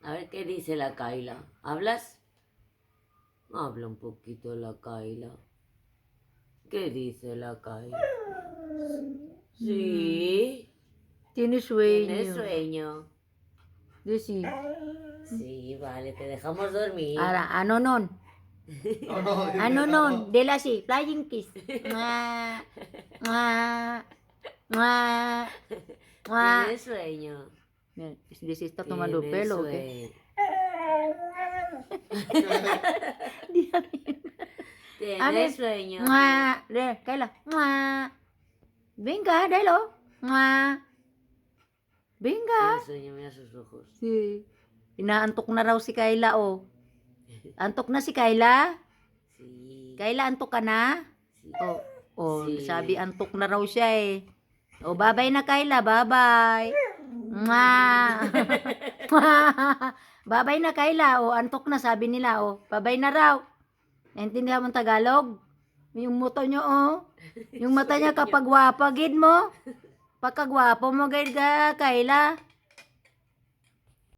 A ver qué dice la Kaila. ¿Hablas? Habla un poquito la Kaila. ¿Qué dice la Kaila? Sí. Tiene ¿Tienes sueño. sueño? Sí. Sí, vale, te dejamos dormir. Ahora, anonon. Anonon. Dela así. Flying kiss. Mua. Mua. Mua. Mua. ¿Tienes sueño? Mira, ¿se está tomando ¿Tienes pelo o qué? sueño? ¿Tienes sueño? Mua. De, Kayla. Mua. Venga, dalo. Mua. Venga. ¿Tienes sueño? Mira sus ojos. Sí. Inaantok na raw si Kayla, oh. Antok na si Kayla? Sí. Kayla, antok ka na? Sí. Oh, Sí. sabi antok na raw siya eh. Oh, bye-bye na Kayla, bye-bye. Mwah. Bye-bye na Kayla. Oh, antok na sabi nila, oh. Bye-bye na raw. Naintindihan mo ang Tagalog? Yung mata niya, oh. Yung mata niya kapag wapa, gid mo. Pagkagwapo mo, gid ka, Kayla.